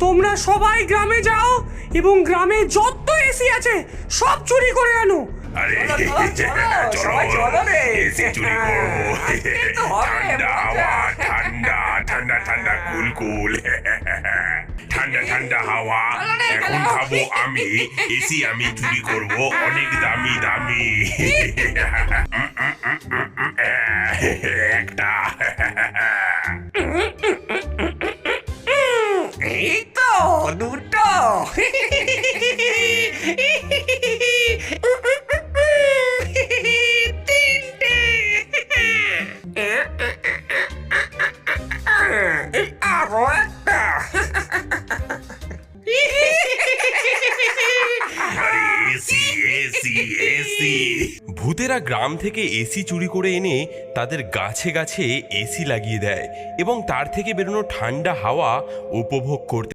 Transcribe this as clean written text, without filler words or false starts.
তোমরা সবাই গ্রামে যাও এবং গ্রামে যত এসি আছে সব চুরি করে আনো। আরে সবাই চলো রে। এসি চুরি করবো। ঠান্ডা হাওয়া, ঠান্ডা ঠান্ডা ঠান্ডা কুল কুল, ঠান্ডা ঠান্ডা হাওয়া এখন খাবো আমি। এসি আমি চুরি করবো অনেক দামি দামি। একটা এই তো দুটো। তিনটে। আরো একটা। আরে এসি এসি এসি। ভূতেরা গ্রাম থেকে এসি চুরি করে এনে তাদের গাছে গাছে এসি লাগিয়ে দেয় এবং তার থেকে বেরোনো ঠান্ডা হাওয়া উপভোগ করতে